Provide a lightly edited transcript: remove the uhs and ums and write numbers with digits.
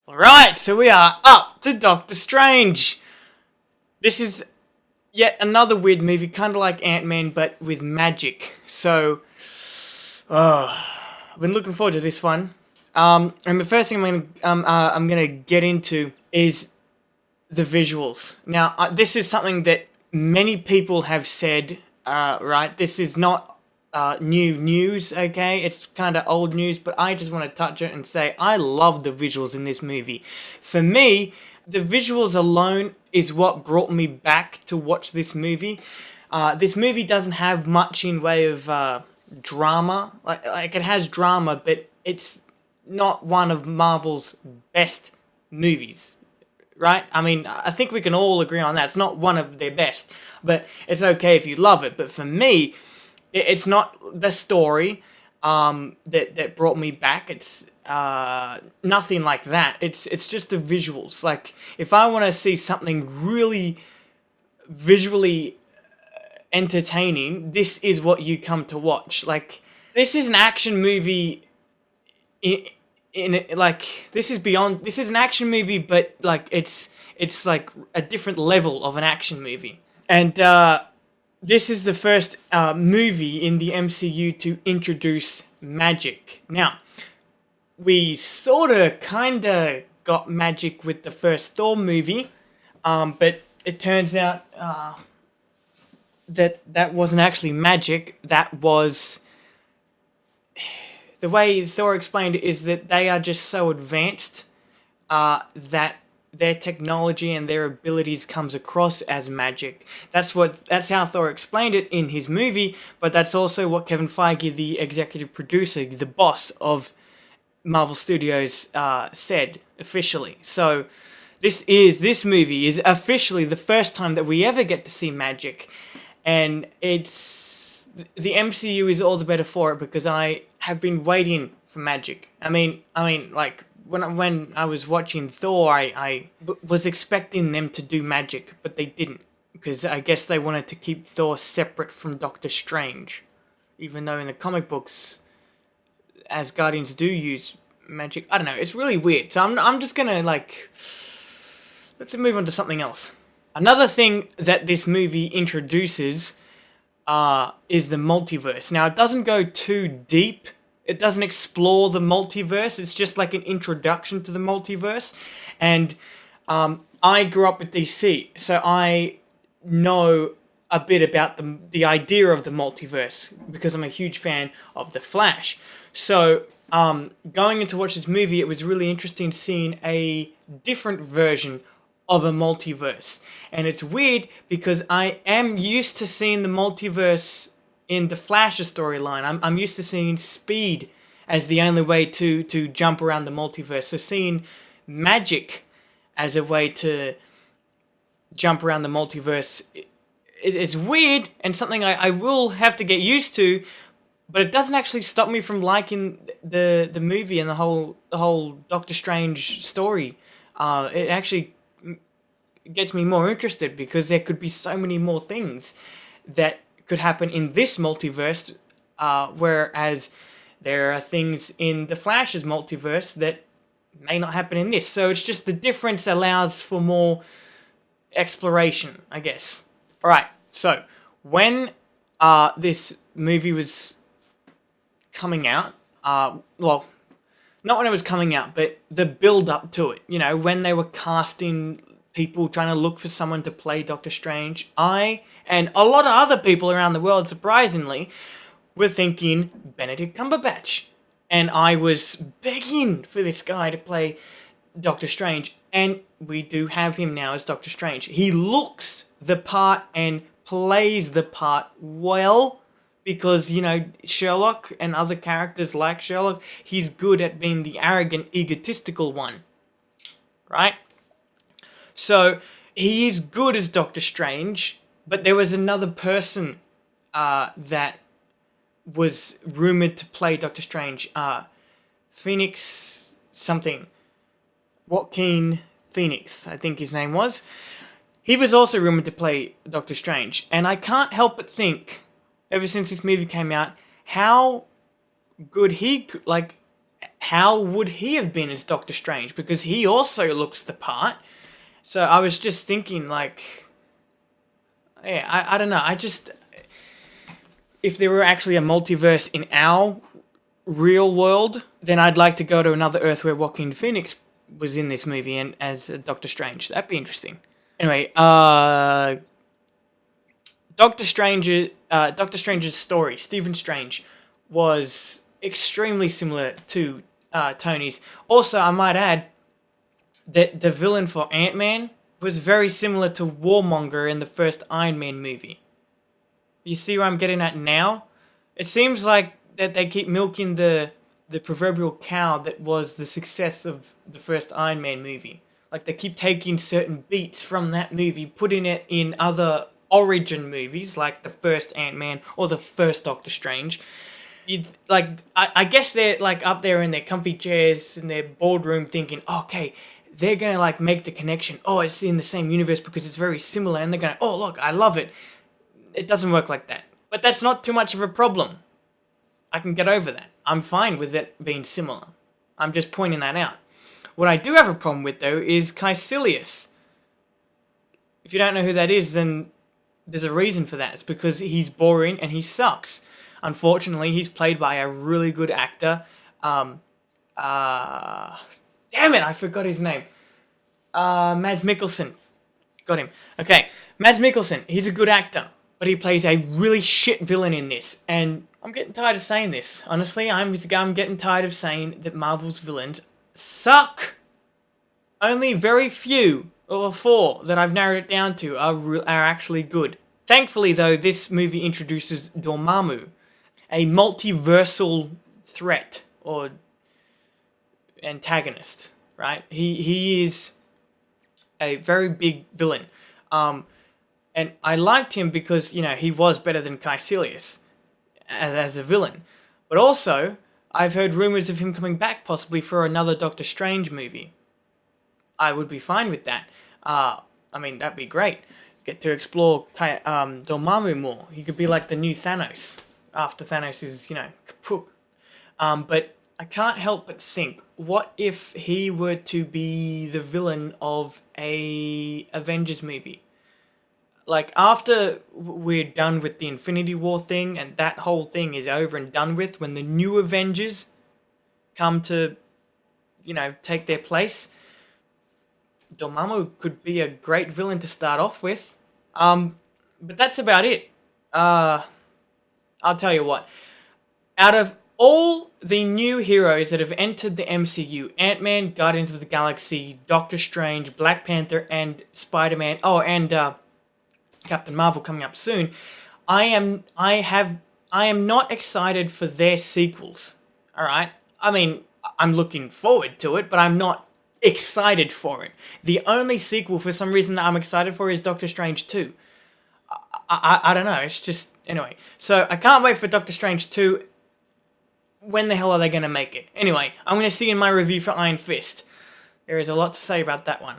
Alright, so we are up to Doctor Strange. This is yet another weird movie, kind of like Ant-Man, but with magic. So, I've been looking forward to this one. And the first thing I'm gonna get into is the visuals. Now, this is something that many people have said. Right, this is not new news, okay? It's kind of old news, but I just want to touch it and say I love the visuals in this movie. For me, the visuals alone is what brought me back to watch this movie. This movie doesn't have much in way of drama. Like it has drama, but it's not one of Marvel's best movies. Right? I mean, I think we can all agree on that. It's not one of their best, but it's okay if you love it. But for me, it's not the story that brought me back. It's nothing like that. It's just the visuals. Like, if I want to see something really visually entertaining, this is what you come to watch. Like, this is an action movie this is beyond. This is an action movie, but like it's like a different level of an action movie. And this is the first movie in the MCU to introduce magic. Now, we sorta kinda got magic with the first Thor movie, but it turns out that wasn't actually magic. That was the way Thor explained it is that they are just so advanced that their technology and their abilities comes across as magic. That's how Thor explained it in his movie, but that's also what Kevin Feige, the executive producer, the boss of Marvel Studios, said officially. So this movie is officially the first time that we ever get to see magic, and the MCU is all the better for it because I have been waiting for magic. I mean, like when I was watching Thor, I was expecting them to do magic, but they didn't because I guess they wanted to keep Thor separate from Doctor Strange, even though in the comic books, Asgardians do use magic. I don't know. It's really weird. So I'm just gonna let's move on to something else. Another thing that this movie introduces is the multiverse. Now, it doesn't go too deep. It doesn't explore the multiverse. It's just like an introduction to the multiverse. And I grew up with DC, so I know a bit about the idea of the multiverse because I'm a huge fan of The Flash. So going in to watch this movie, it was really interesting seeing a different version of a multiverse. And it's weird because I am used to seeing the multiverse in the Flash's storyline. I'm used to seeing speed as the only way to jump around the multiverse. So seeing magic as a way to jump around the multiverse, it's weird and something I will have to get used to, but it doesn't actually stop me from liking the movie and the whole Doctor Strange story. It actually gets me more interested because there could be so many more things that could happen in this multiverse, whereas there are things in the Flash's multiverse that may not happen in this. So it's just the difference allows for more exploration, I guess. Alright, so when this movie was coming out, well, not when it was coming out, but the build up to it, you know, when they were casting people trying to look for someone to play Doctor Strange, I, and a lot of other people around the world, surprisingly, were thinking Benedict Cumberbatch. And I was begging for this guy to play Doctor Strange. And we do have him now as Doctor Strange. He looks the part and plays the part well because, you know, Sherlock and other characters like Sherlock, he's good at being the arrogant, egotistical one. Right? So, he is good as Doctor Strange, but there was another person that was rumoured to play Doctor Strange. Phoenix something. Joaquin Phoenix, I think his name was. He was also rumoured to play Doctor Strange. And I can't help but think, ever since this movie came out, how good how would he have been as Doctor Strange? Because he also looks the part. So I was just thinking, like, yeah, I don't know. If there were actually a multiverse in our real world, then I'd like to go to another Earth where Joaquin Phoenix was in this movie and as Doctor Strange. That'd be interesting. Anyway, Doctor Strange's story, Stephen Strange, was extremely similar to Tony's. Also, I might add that the villain for Ant-Man was very similar to Warmonger in the first Iron Man movie. You see where I'm getting at now? It seems like that they keep milking the proverbial cow that was the success of the first Iron Man movie. Like, they keep taking certain beats from that movie, putting it in other origin movies, like the first Ant-Man or the first Doctor Strange. I guess they're, like, up there in their comfy chairs in their boardroom thinking, okay, they're gonna, like, make the connection. Oh, it's in the same universe because it's very similar. And they're gonna, oh, look, I love it. It doesn't work like that. But that's not too much of a problem. I can get over that. I'm fine with it being similar. I'm just pointing that out. What I do have a problem with, though, is Caecilius. If you don't know who that is, then there's a reason for that. It's because he's boring and he sucks. Unfortunately, he's played by a really good actor. Damn it, I forgot his name. Mads Mikkelsen. Got him. Okay, Mads Mikkelsen, he's a good actor, but he plays a really shit villain in this. And I'm getting tired of saying this. Honestly, I'm getting tired of saying that Marvel's villains suck. Only very few, or 4 that I've narrowed it down to, are actually good. Thankfully, though, this movie introduces Dormammu, a multiversal threat, or antagonist, right? He is a very big villain. And I liked him because, you know, he was better than Caecilius as a villain. But also, I've heard rumors of him coming back possibly for another Doctor Strange movie. I would be fine with that. I mean, that'd be great. Get to explore Dormammu more. He could be like the new Thanos after Thanos is, you know, kaput. But I can't help but think, what if he were to be the villain of a Avengers movie? Like, after we're done with the Infinity War thing, and that whole thing is over and done with, when the new Avengers come to, you know, take their place, Dormammu could be a great villain to start off with. But that's about it. I'll tell you what. Out of all the new heroes that have entered the MCU, Ant-Man, Guardians of the Galaxy, Doctor Strange, Black Panther, and Spider-Man, and Captain Marvel coming up soon, I am not excited for their sequels. Alright? I mean, I'm looking forward to it, but I'm not excited for it. The only sequel for some reason that I'm excited for is Doctor Strange 2. I don't know, it's just, anyway. So, I can't wait for Doctor Strange 2. When the hell are they going to make it? Anyway, I'm going to see you in my review for Iron Fist. There is a lot to say about that one.